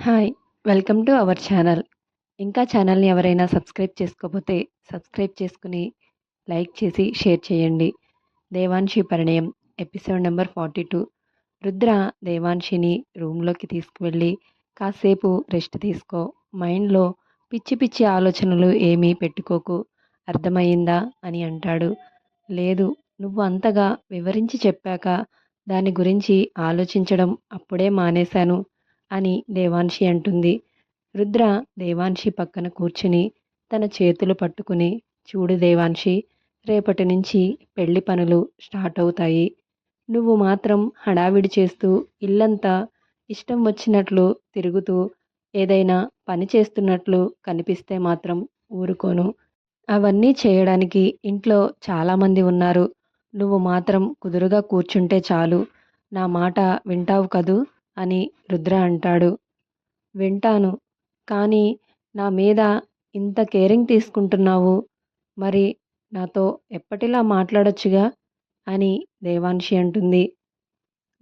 Hi! Welcome to our channel. ఇంకా ఛానల్‌ని ఎవరైనా సబ్స్క్రైబ్ చేసుకోకపోతే సబ్స్క్రైబ్ చేసుకొని, లైక్ చేసి, షేర్ చేయండి. 'దేవాన్షి పరిణయం' ఎపిసోడ్ నెంబర్ 42. రుద్ర దేవాన్షిని రూమ్‌లోకి తీసుకువెళ్ళి, "కాసేపు రెస్ట్ తీసుకో. మైండ్‌లో పిచ్చి పిచ్చి ఆలోచనలు ఏమీ పెట్టుకోకు. అర్థమయిందా?" అని అంటాడు. "లేదు, నువ్వు అంతగా వివరించి చెప్పాక దాని గురించి ఆలోచించడం అప్పుడే మానేశాను" అని దేవాన్షి అంటుంది. రుద్ర దేవాన్షి పక్కన కూర్చుని తన చేతులు పట్టుకుని, "చూడు దేవాన్షి, రేపటి నుంచి పెళ్లి పనులు స్టార్ట్ అవుతాయి. నువ్వు మాత్రం హడావిడి చేస్తూ ఇల్లంతా ఇష్టం వచ్చినట్లు తిరుగుతూ ఏదైనా పని చేస్తున్నట్లు కనిపిస్తే మాత్రం ఊరుకోను. అవన్నీ చేయడానికి ఇంట్లో చాలామంది ఉన్నారు. నువ్వు మాత్రం కుదురుగా కూర్చుంటే చాలు. నా మాట వింటావు కదూ" అని రుద్ర అంటాడు. "వింటాను. కానీ నా మీద ఇంత కేరింగ్ తీసుకుంటున్నావు. మరి నాతో ఎప్పటిలా మాట్లాడొచ్చుగా" అని దేవాన్షి అంటుంది.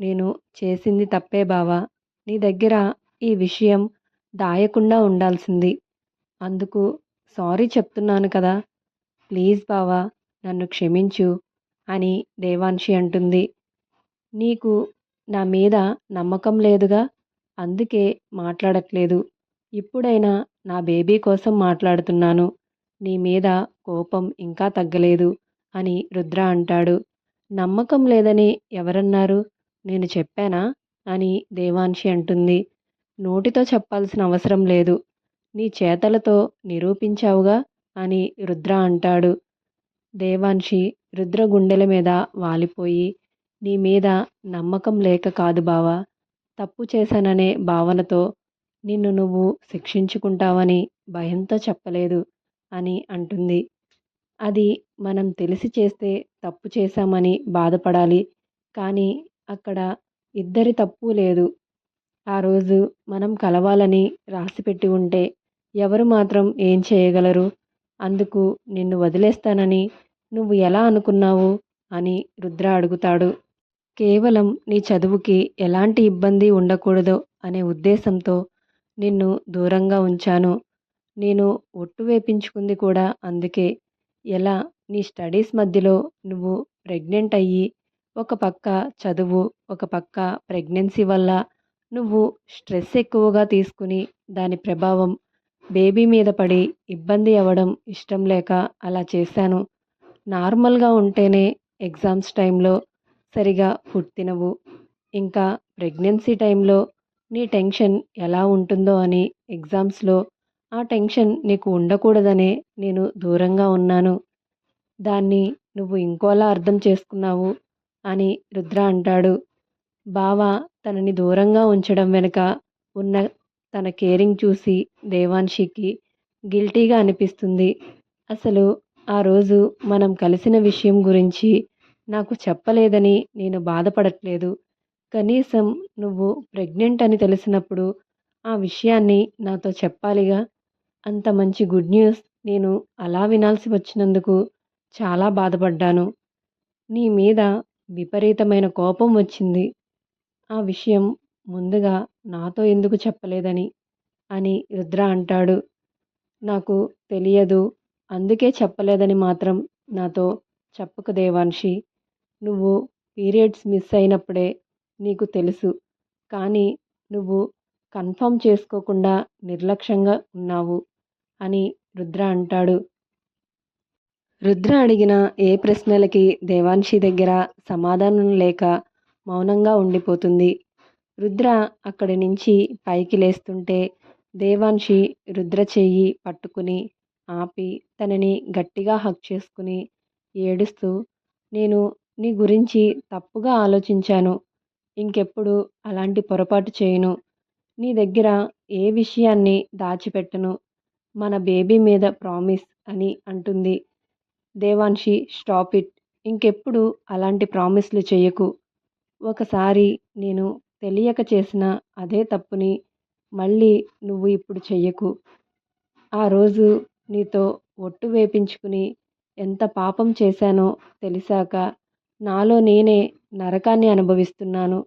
"నేను చేసింది తప్పే బావా. నీ దగ్గర ఈ విషయం దాయకుండా ఉండాల్సింది. అందుకు సారీ చెప్తున్నాను కదా. ప్లీజ్ బావా, నన్ను క్షమించు" అని దేవాన్షి అంటుంది. "నీకు నా మీద నమ్మకం లేదుగా, అందుకే మాట్లాడట్లేదు. ఇప్పుడైనా నా బేబీ కోసం మాట్లాడుతున్నాను. నీ మీద కోపం ఇంకా తగ్గలేదు" అని రుద్ర అంటాడు. "నమ్మకం లేదని ఎవరన్నారు? నేను చెప్పానా?" అని దేవాన్షి అంటుంది. "నోటితో చెప్పాల్సిన అవసరం లేదు. నీ చేతలతో నిరూపించావుగా" అని రుద్ర అంటాడు. దేవాన్షి రుద్ర గుండెల మీద వాలిపోయి, "నీ మీద నమ్మకం లేక కాదు బావా. తప్పు చేశాననే భావనతో నిన్ను నువ్వు శిక్షించుకుంటావని భయంతో చెప్పలేదు" అని అంటుంది. "అది మనం తెలిసి చేస్తే తప్పు చేశామని బాధపడాలి. కానీ అక్కడ ఇద్దరి తప్పు లేదు. ఆ రోజు మనం కలవాలని రాసిపెట్టి ఉంటే ఎవరు మాత్రం ఏం చేయగలరు? అందుకు నిన్ను వదిలేస్తానని నువ్వు ఎలా అనుకున్నావు?" అని రుద్ర అడుగుతాడు. "కేవలం నీ చదువుకి ఎలాంటి ఇబ్బంది ఉండకూడదు అనే ఉద్దేశంతో నిన్ను దూరంగా ఉంచాను. నేను ఒట్టు వేపించుకుంది కూడా అందుకే. ఎలా, నీ స్టడీస్ మధ్యలో నువ్వు ప్రెగ్నెంట్ అయ్యి, ఒక పక్క చదువు, ఒక పక్క ప్రెగ్నెన్సీ వల్ల నువ్వు స్ట్రెస్ ఎక్కువగా తీసుకుని దాని ప్రభావం బేబీ మీద పడి ఇబ్బంది అవ్వడం ఇష్టం లేక అలా చేశాను. నార్మల్గా ఉంటేనే ఎగ్జామ్స్ టైంలో సరిగా ఫుడ్ తినవు. ఇంకా ప్రెగ్నెన్సీ టైంలో నీ టెన్షన్ ఎలా ఉంటుందో అని ఎగ్జామ్స్లో ఆ టెన్షన్ నీకు ఉండకూడదనే నేను దూరంగా ఉన్నాను. దాన్ని నువ్వు ఇంకోలా అర్థం చేసుకున్నావు" అని రుద్ర అంటాడు. బావ తనని దూరంగా ఉంచడం వెనుక ఉన్న తన కేరింగ్ చూసి దేవాన్షికి గిల్టీగా అనిపిస్తుంది. "అసలు ఆ రోజు మనం కలిసిన విషయం గురించి నాకు చెప్పలేదని నేను బాధపడట్లేదు. కనీసం నువ్వు ప్రెగ్నెంట్ అని తెలిసినప్పుడు ఆ విషయాన్ని నాతో చెప్పాలిగా. అంత మంచి గుడ్ న్యూస్ నేను అలా వినాల్సి వచ్చినందుకు చాలా బాధపడ్డాను. నీ మీద విపరీతమైన కోపం వచ్చింది. ఆ విషయం ముందుగా నాతో ఎందుకు చెప్పలేదని" అని రుద్ర అంటాడు. "నాకు తెలియదు, అందుకే చెప్పలేదని మాత్రం నాతో చెప్పకు దేవాన్షి. నువ్వు పీరియడ్స్ మిస్ అయినప్పుడే నీకు తెలుసు. కానీ నువ్వు కన్ఫర్మ్ చేసుకోకుండా నిర్లక్ష్యంగా ఉన్నావు" అని రుద్ర అంటాడు. రుద్ర అడిగిన ఏ ప్రశ్నలకి దేవాన్షి దగ్గర సమాధానం లేక మౌనంగా ఉండిపోతుంది. రుద్ర అక్కడి నుంచి పైకి లేస్తుంటే దేవాన్షి రుద్ర చెయ్యి పట్టుకుని ఆపి తనని గట్టిగా హగ్ చేసుకుని ఏడుస్తూ, "నేను నీ గురించి తప్పుగా ఆలోచించాను. ఇంకెప్పుడు అలాంటి పొరపాటు చేయను. నీ దగ్గర ఏ విషయాన్ని దాచిపెట్టను. మన బేబీ మీద ప్రామిస్" అని అంటుంది. Devanshi, "stop it. ఇంకెప్పుడు అలాంటి ప్రామిస్లు చెయ్యకు. ఒకసారి నేను తెలియక చేసిన అదే తప్పుని మళ్ళీ నువ్వు ఇప్పుడు చెయ్యకు. ఆ రోజు నీతో ఒట్టు వేపించుకుని ఎంత పాపం చేశానో తెలిసాక నాలో నేనే నరకాన్ని అనుభవిస్తున్నాను.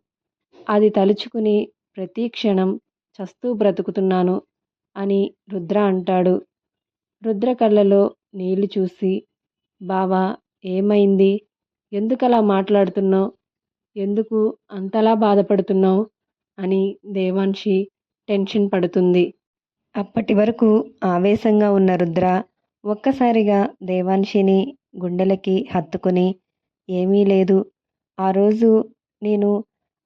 అది తలుచుకుని ప్రతి క్షణం చస్తూ బ్రతుకుతున్నాను అని రుద్ర అంటాడు. రుద్ర కళ్ళలో నీళ్లు చూసి, బావా ఏమైంది? ఎందుకలా మాట్లాడుతున్నావు? ఎందుకు అంతలా బాధపడుతున్నావు? అని దేవాన్షి టెన్షన్ పడుతుంది. అప్పటి వరకు ఆవేశంగా ఉన్న రుద్ర ఒక్కసారిగా దేవాన్షిని గుండెలకి హత్తుకుని, ఏమీ లేదు, ఆ రోజు నేను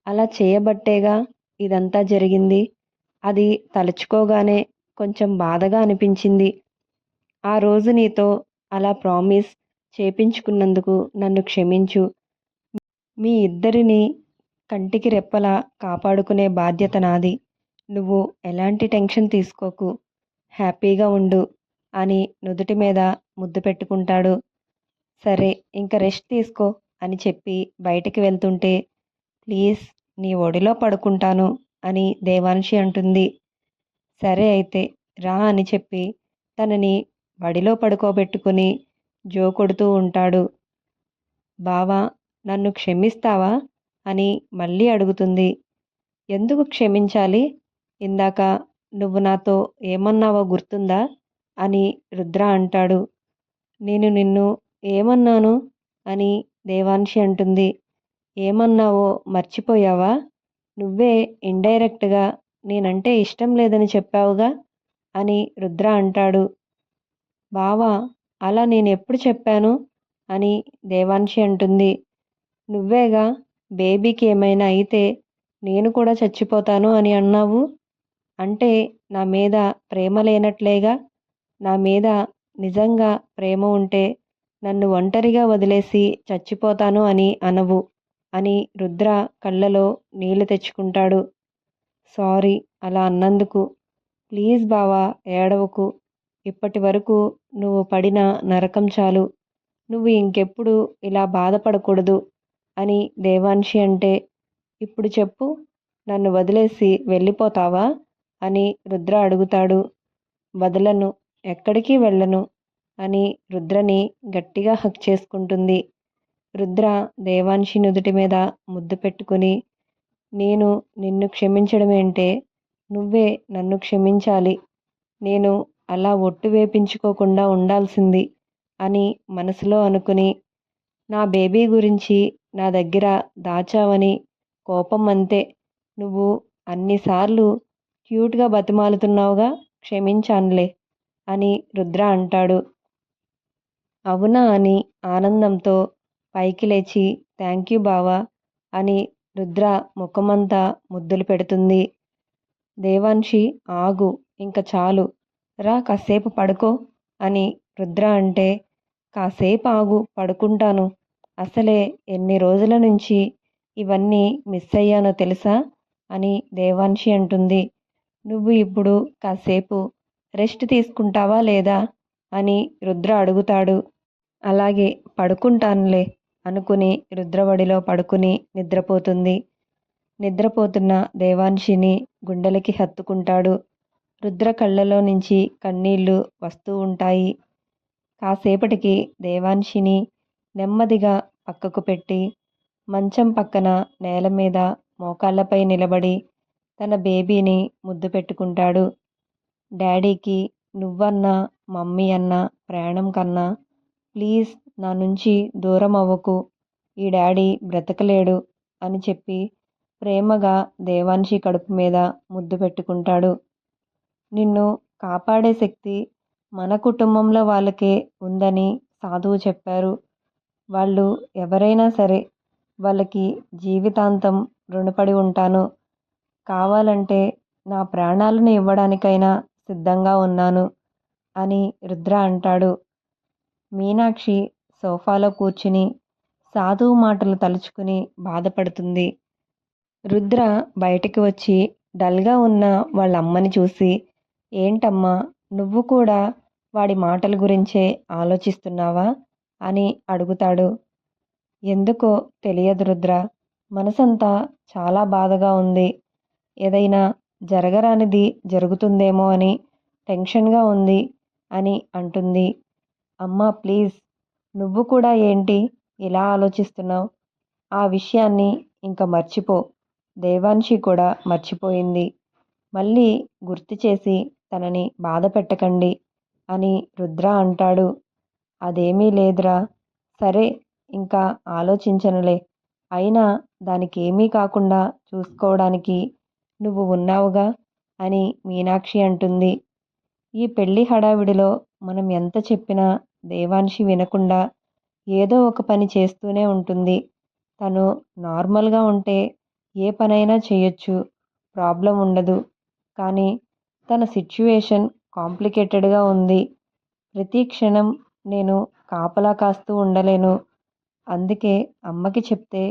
అలా చేయబట్టేగా ఇదంతా జరిగింది. అది తలుచుకోగానే కొంచెం బాధగా అనిపించింది. ఆ రోజు నీతో అలా ప్రామిస్ చేపించుకున్నందుకు నన్ను క్షమించు. మీ ఇద్దరిని కంటికి రెప్పలా కాపాడుకునే బాధ్యత నాది. నువ్వు ఎలాంటి టెన్షన్ తీసుకోకు. హ్యాపీగా ఉండు అని నుదుటి మీద ముద్దు పెట్టుకుంటాడు. సరే ఇంక రెస్ట్ తీసుకో అని చెప్పి బయటికి వెళ్తుంటే, ప్లీజ్ నీ ఒడిలో పడుకుంటాను అని దేవాన్షి అంటుంది. సరే అయితే రా అని చెప్పి తనని బడిలో పడుకోబెట్టుకుని జో కొడుతూ ఉంటాడు. బావా నన్ను క్షమిస్తావా అని మళ్ళీ అడుగుతుంది. ఎందుకు క్షమించాలి? ఇందాక నువ్వు నాతో ఏమన్నావో గుర్తుందా అని రుద్ర అంటాడు. నేను నిన్ను ఏమన్నాను అని దేవాన్షి అంటుంది. ఏమన్నావో మర్చిపోయావా? నువ్వే ఇండైరెక్ట్గా నేనంటే ఇష్టం లేదని చెప్పావుగా అని రుద్ర అంటాడు. బావా అలా నేనెప్పుడు చెప్పాను అని దేవాన్షి అంటుంది. నువ్వేగా బేబీకి ఏమైనా అయితే నేను కూడా చచ్చిపోతాను అని అన్నావు. అంటే నా మీద ప్రేమ లేనట్లేగా. నా మీద నిజంగా ప్రేమ ఉంటే నన్ను ఒంటరిగా వదిలేసి చచ్చిపోతాను అని అనవు అని రుద్ర కళ్ళలో నీళ్లు తెచ్చుకుంటాడు. సారీ అలా అన్నందుకు. ప్లీజ్ బావా ఏడవకు. ఇప్పటి వరకు నువ్వు పడిన నరకం చాలు. నువ్వు ఇంకెప్పుడు ఇలా బాధపడకూడదు అని దేవాన్షి అంటే, ఇప్పుడు చెప్పు, నన్ను వదిలేసి వెళ్ళిపోతావా అని రుద్ర అడుగుతాడు. వదలను, ఎక్కడికి వెళ్ళను అని రుద్రని గట్టిగా హక్ చేసుకుంటుంది. రుద్ర దేవాన్షి నుదుటి మీద ముద్దు పెట్టుకుని, నేను నిన్ను క్షమించడమేంటే, నువ్వే నన్ను క్షమించాలి. నేను అలా ఒట్టు వేపించుకోకుండా ఉండాల్సింది అని మనసులో అనుకుని, నా బేబీ గురించి నా దగ్గర దాచావని కోపం అంతే. నువ్వు అన్నిసార్లు క్యూట్గా బతిమాలుతున్నావుగా, క్షమించానులే అని రుద్ర అంటాడు. అవునా అని ఆనందంతో పైకి లేచి థ్యాంక్ యూ బావా అని రుద్ర ముఖమంతా ముద్దులు పెడుతుంది. దేవాన్షి ఆగు, ఇంక చాలు, రా కాసేపు పడుకో అని రుద్ర అంటే, కాసేపు ఆగు పడుకుంటాను. అసలే ఎన్ని రోజుల నుంచి ఇవన్నీ మిస్ అయ్యానో తెలుసా అని దేవాన్షి అంటుంది. నువ్వు ఇప్పుడు కాసేపు రెస్ట్ తీసుకుంటావా లేదా అని రుద్ర అడుగుతాడు. అలాగే పడుకుంటానులే అనుకుని రుద్రవడిలో పడుకుని నిద్రపోతుంది. నిద్రపోతున్న దేవాన్షిని గుండెలకి హత్తుకుంటాడు. రుద్ర కళ్ళలో నుంచి కన్నీళ్లు వస్తూ ఉంటాయి. కాసేపటికి దేవాన్షిని నెమ్మదిగా పక్కకు పెట్టి మంచం పక్కన నేల మీద మోకాళ్ళపై నిలబడి తన బేబీని ముద్దు పెట్టుకుంటాడు. డాడీకి నువ్వన్నా మమ్మీ అన్నా ప్రాణం కన్నా, ప్లీజ్ నా నుంచి దూరం అవ్వకు, ఈ డాడీ బ్రతకలేడు అని చెప్పి ప్రేమగా దేవాన్షి కడుపు మీద ముద్దు పెట్టుకుంటాడు. నిన్ను కాపాడే శక్తి మన కుటుంబంలో వాళ్ళకే ఉందని సాధువు చెప్పారు. వాళ్ళు ఎవరైనా సరే వాళ్ళకి జీవితాంతం రుణపడి ఉంటాను. కావాలంటే నా ప్రాణాలను ఇవ్వడానికైనా సిద్ధంగా ఉన్నాను అని రుద్ర అంటాడు. మీనాక్షి సోఫాలో కూర్చుని సాధువు మాటలు తలుచుకుని బాధపడుతుంది. రుద్ర బయటికి వచ్చి డల్గా ఉన్న వాళ్ళ అమ్మని చూసి, ఏంటమ్మా నువ్వు కూడా వాడి మాటల గురించే ఆలోచిస్తున్నావా అని అడుగుతాడు. ఎందుకో తెలియదు రుద్ర, మనసంతా చాలా బాధగా ఉంది. ఏదైనా జరగరానిది జరుగుతుందేమో అని టెన్షన్గా ఉంది అని అంటుంది. అమ్మా ప్లీజ్, నువ్వు కూడా ఏంటి ఇలా ఆలోచిస్తున్నావు? ఆ విషయాన్ని ఇంక మర్చిపో. దేవాన్షి కూడా మర్చిపోయింది. మళ్ళీ గుర్తు చేసి తనని బాధ పెట్టకండి అని రుద్ర అంటాడు. అదేమీ లేదురా, సరే ఇంకా ఆలోచించనులే, అయినా దానికేమీ కాకుండా చూసుకోవడానికి నువ్వు ఉన్నావుగా అని మీనాక్షి అంటుంది. ఈ పెళ్లి హడావిడిలో మనం ఎంత చెప్పినా దేవాన్షి వినకుండా ఏదో ఒక పని చేస్తూనే ఉంటుంది. తను నార్మల్గా ఉంటే ఏ పనైనా చేయొచ్చు, ప్రాబ్లం ఉండదు. కానీ తన సిచ్యువేషన్ కాంప్లికేటెడ్గా ఉంది. ప్రతి క్షణం నేను కాపలా కాస్తూ ఉండలేను. అందుకే అమ్మకి చెప్తే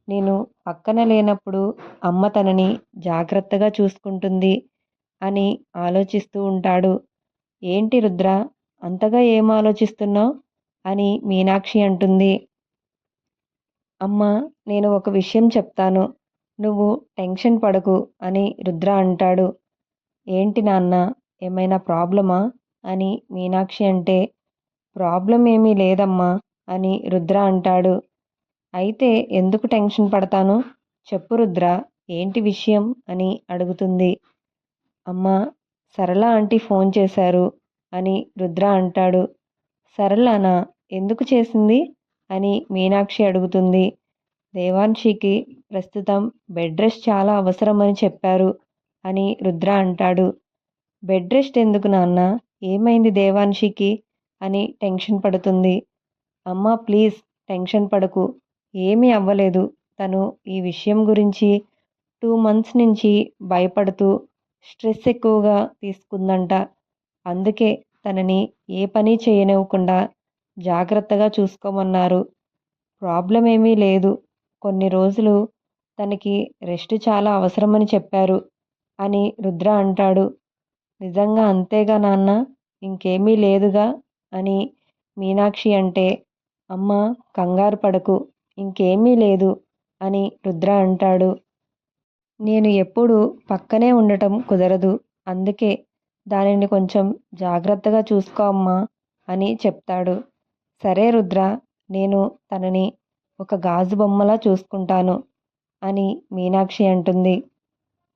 నేను పక్కన లేనప్పుడు అమ్మ తనని జాగ్రత్తగా చూసుకుంటుంది అని ఆలోచిస్తూ ఉంటాడు. ఏంటి రుద్ర, అంతగా ఏం ఆలోచిస్తున్నావు అని మీనాక్షి అంటుంది. అమ్మా, నేను ఒక విషయం చెప్తాను, నువ్వు టెన్షన్ పడకు అని రుద్ర అంటాడు. ఏంటి నాన్న, ఏమైనా ప్రాబ్లమా అని మీనాక్షి అంటే, ప్రాబ్లం ఏమీ లేదమ్మా అని రుద్ర అంటాడు. అయితే ఎందుకు టెన్షన్ పడతాను, చెప్పు రుద్ర, ఏంటి విషయం అని అడుగుతుంది. అమ్మా, సరళ ఆంటీ ఫోన్ చేశారు అని రుద్ర అంటాడు. సరళనా, ఎందుకు చేసింది అని మీనాక్షి అడుగుతుంది. దేవాన్షికి ప్రస్తుతం బెడ్ రెస్ట్ చాలా అవసరమని చెప్పారు అని రుద్ర అంటాడు. బెడ్ రెస్ట్ ఎందుకు నాన్న, ఏమైంది దేవాన్షికి అని టెన్షన్ పడుతుంది. అమ్మా ప్లీజ్ టెన్షన్ పడకు, ఏమీ అవ్వలేదు. తను ఈ విషయం గురించి 2 months నుంచి భయపడుతూ స్ట్రెస్ ఎక్కువగా తీసుకుందంట. అందుకే తనని ఏ పని చేయనివ్వకుండా జాగ్రత్తగా చూసుకోమన్నారు. ప్రాబ్లం ఏమీ లేదు, కొన్ని రోజులు తనకి రెస్ట్ చాలా అవసరమని చెప్పారు అని రుద్ర అంటాడు. నిజంగా అంతేగా నాన్న, ఇంకేమీ లేదుగా అని మీనాక్షి అంటే, అమ్మ కంగారు పడకు, ఇంకేమీ లేదు అని రుద్ర అంటాడు. నేను ఎప్పుడూ పక్కనే ఉండటం కుదరదు, అందుకే దానిని కొంచెం జాగ్రత్తగా చూసుకో అమ్మా అని చెప్తాడు. సరే రుద్ర, నేను తనని ఒక గాజు బొమ్మలా చూసుకుంటాను అని మీనాక్షి అంటుంది.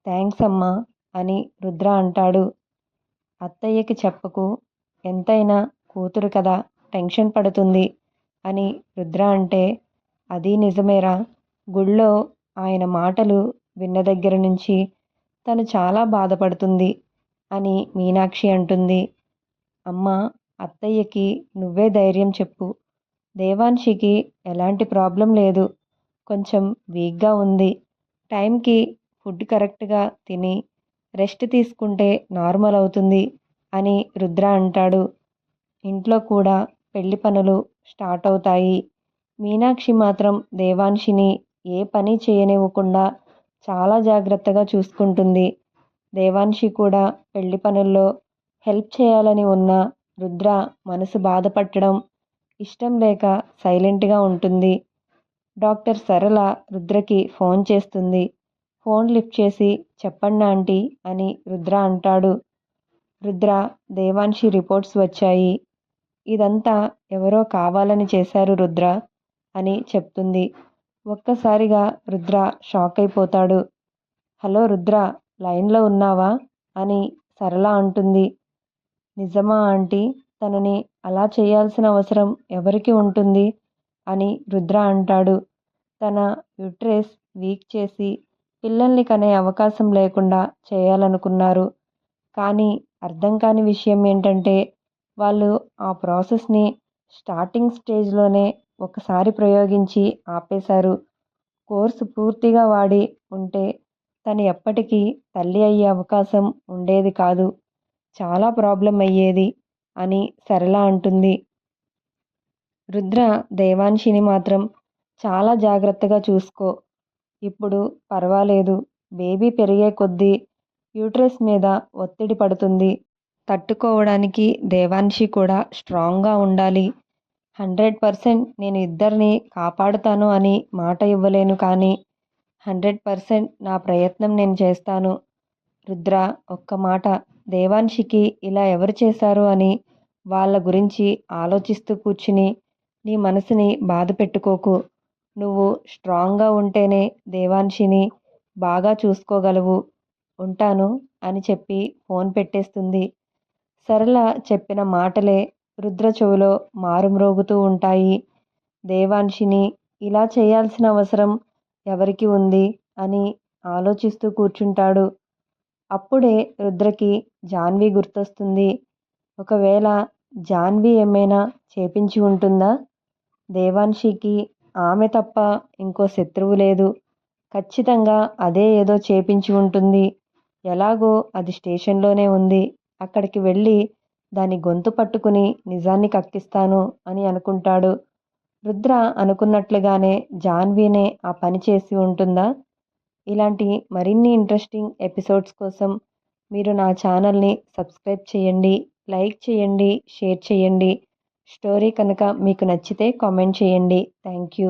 థ్యాంక్స్ అమ్మా అని రుద్ర అంటాడు. అత్తయ్యకి చెప్పకు, ఎంతైనా కూతురు కదా, టెన్షన్ పడుతుంది అని రుద్ర అంటే, అది నిజమేరా, గుళ్ళో ఆయన మాటలు విన్న దగ్గర నుంచి తను చాలా బాధపడుతుంది అని మీనాక్షి అంటుంది. అమ్మ, అత్తయ్యకి నువ్వే ధైర్యం చెప్పు, దేవాన్షికి ఎలాంటి ప్రాబ్లం లేదు, కొంచెం వీక్గా ఉంది, టైంకి ఫుడ్ కరెక్ట్గా తిని రెస్ట్ తీసుకుంటే నార్మల్ అవుతుంది అని రుద్ర అంటాడు. ఇంట్లో కూడా పెళ్లి పనులు స్టార్ట్ అవుతాయి. మీనాక్షి మాత్రం దేవాన్షిని ఏ పని చేయనివ్వకుండా చాలా జాగ్రత్తగా చూసుకుంటుంది. దేవాన్షి కూడా పెళ్లి పనుల్లో హెల్ప్ చేయాలని ఉన్న రుద్ర మనసు బాధపడడం ఇష్టం లేక సైలెంట్గా ఉంటుంది. డాక్టర్ సరళ రుద్రకి ఫోన్ చేస్తుంది. ఫోన్ లిఫ్ట్ చేసి చెప్పండి ఆంటీ అని రుద్ర అంటాడు. రుద్ర, దేవాన్షి రిపోర్ట్స్ వచ్చాయి, ఇదంతా ఎవరో కావాలని చేశారు రుద్ర అని చెప్తుంది. ఒక్కసారిగా రుద్ర షాక్ అయిపోతాడు. హలో రుద్ర, లైన్లో ఉన్నావా అని సరళ అంటుంది. నిజమా ఆంటీ, తనని అలా చేయాల్సిన అవసరం ఎవరికి ఉంటుంది అని రుద్ర అంటాడు. తన యుట్రెస్ వీక్ చేసి పిల్లల్ని కనే అవకాశం లేకుండా చేయాలనుకున్నారు. కానీ అర్థం కాని విషయం ఏంటంటే, వాళ్ళు ఆ ప్రాసెస్ని స్టార్టింగ్ స్టేజ్లోనే ఒకసారి ప్రయోగించి ఆపేశారు. కోర్సు పూర్తిగా వాడి ఉంటే తను ఎప్పటికీ తల్లి అయ్యే అవకాశం ఉండేది కాదు, చాలా ప్రాబ్లం అయ్యేది అని సరళ అంటుంది. రుద్ర, దేవాన్షిని మాత్రం చాలా జాగ్రత్తగా చూసుకో, ఇప్పుడు పర్వాలేదు, బేబీ పెరిగే కొద్దీ యూట్రస్ మీద ఒత్తిడి పడుతుంది, తట్టుకోవడానికి దేవాన్షి కూడా స్ట్రాంగ్గా ఉండాలి. 100% నేను ఇద్దరిని కాపాడుతాను అని మాట ఇవ్వలేను, కానీ 100% నా ప్రయత్నం నేను చేస్తాను. రుద్ర, ఒక్క మాట, దేవాన్షికి ఇలా ఎవరు చేశారు అని వాళ్ళ గురించి ఆలోచిస్తూ కూర్చుని నీ మనసుని బాధ పెట్టుకోకు. నువ్వు స్ట్రాంగ్గా ఉంటేనే దేవాన్షిని బాగా చూసుకోగలవు. ఉంటాను అని చెప్పి ఫోన్ పెట్టేస్తుంది. సరళ చెప్పిన మాటలే రుద్ర చెవిలో మారుమ్రోగుతూ ఉంటాయి. దేవాన్షిని ఇలా చేయాల్సిన అవసరం ఎవరికి ఉంది అని ఆలోచిస్తూ కూర్చుంటాడు. అప్పుడే రుద్రకి జాన్వి గుర్తొస్తుంది. ఒకవేళ జాన్వి ఏమైనా చేపించి ఉంటుందా? దేవాన్షికి ఆమె తప్ప ఇంకో శత్రువు లేదు. ఖచ్చితంగా అదే ఏదో చేపించి ఉంటుంది. ఎలాగో అది స్టేషన్లోనే ఉంది. అక్కడికి వెళ్ళి దాని గొంతు పట్టుకుని నిజాన్ని కక్కిస్తాను అని అనుకుంటాడు. రుద్ర అనుకున్నట్లుగానే జాన్వీనే ఆ పని చేసి ఉంటుందా? ఇలాంటి మరిన్ని ఇంట్రెస్టింగ్ ఎపిసోడ్స్ కోసం మీరు నా ఛానల్ని సబ్స్క్రైబ్ చేయండి, లైక్ చేయండి, షేర్ చేయండి. స్టోరీ కనుక మీకు నచ్చితే కామెంట్ చేయండి. Thank you.